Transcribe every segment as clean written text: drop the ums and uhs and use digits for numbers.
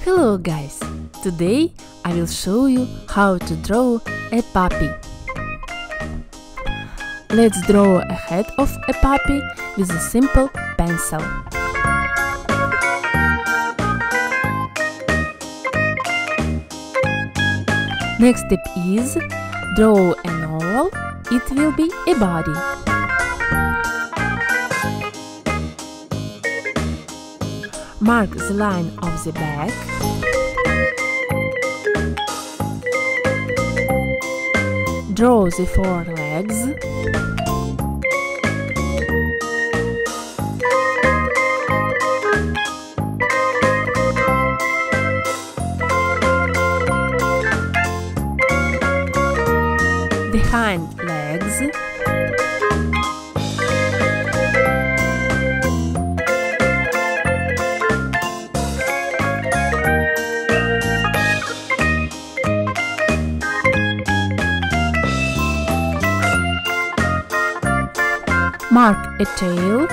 Hello guys! Today I will show you how to draw a puppy. Let's draw a head of a puppy with a simple pencil. Next step is draw an oval. It will be a body. Mark the line of the back. Draw the four legs. The hind legs. Mark a tail.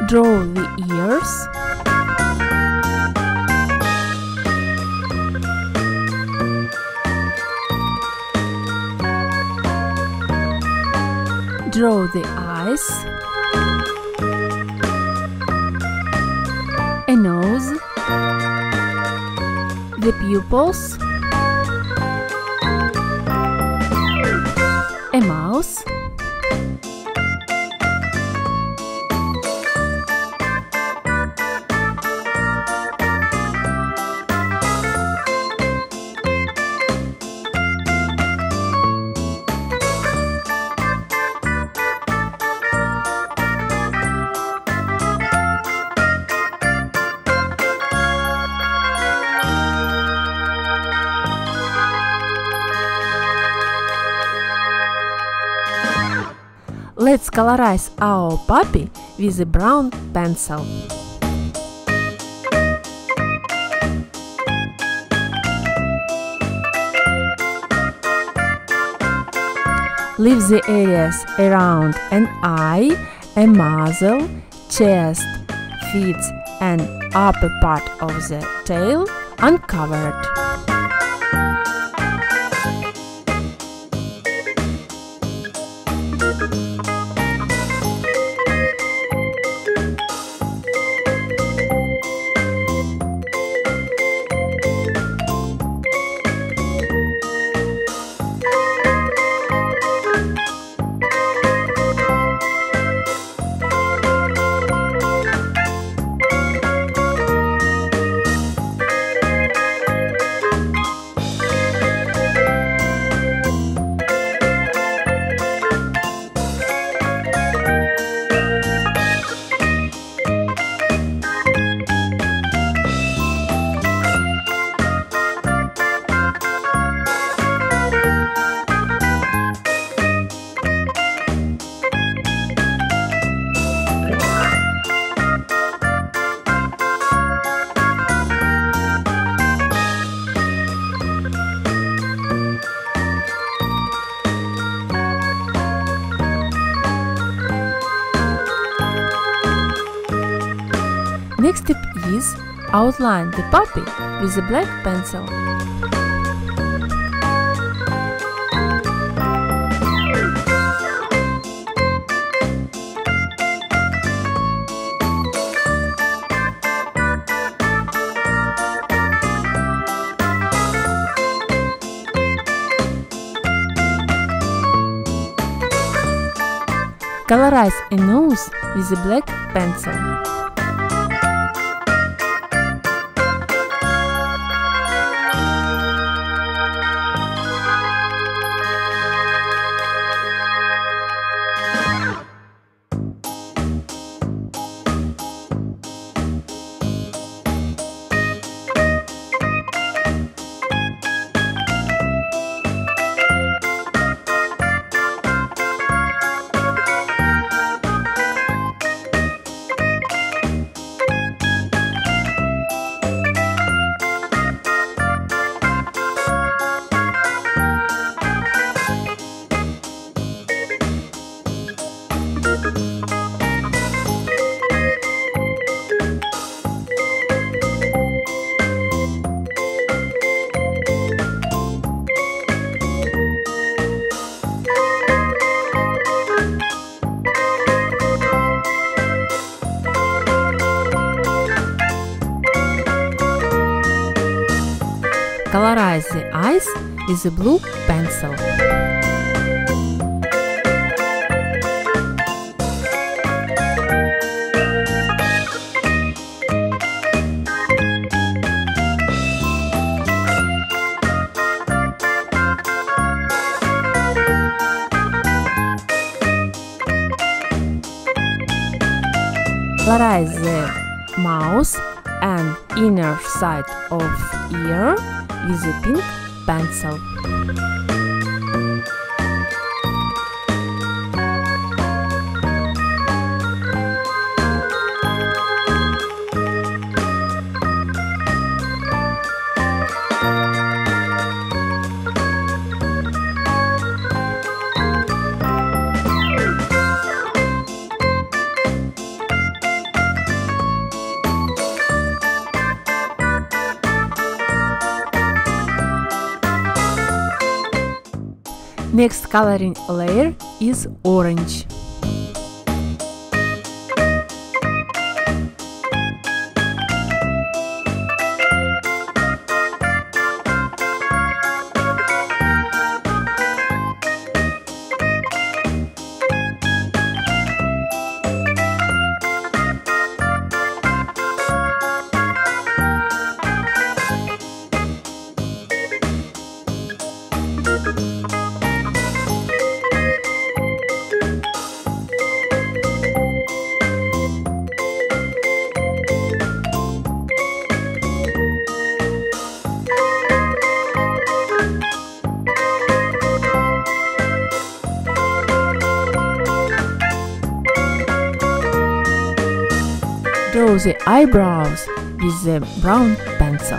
Draw the ears. Draw the eyes. A nose. The pupils, a mouse, Let's colorize our puppy with a brown pencil. Leave the areas around an eye, a muzzle, chest, feet and upper part of the tail uncovered. Next step is outline the puppy with a black pencil. Colorize a nose with a black pencil. Colorize the eyes with a blue pencil. Colorize the mouth and inner side of ear with a pink pencil. Next coloring layer is orange. Draw the eyebrows with the brown pencil.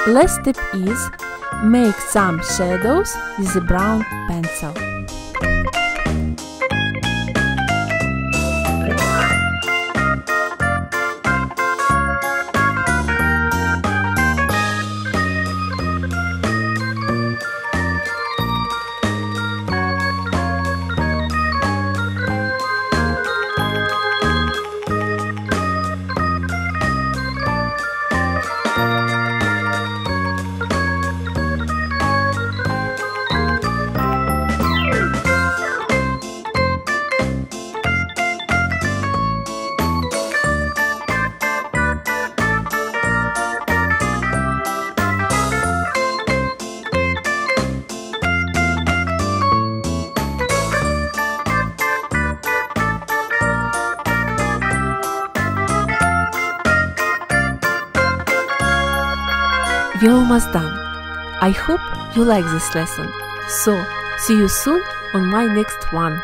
Last step is make some shadows with the brown pencil. You're almost done. I hope you like this lesson. So, see you soon on my next one.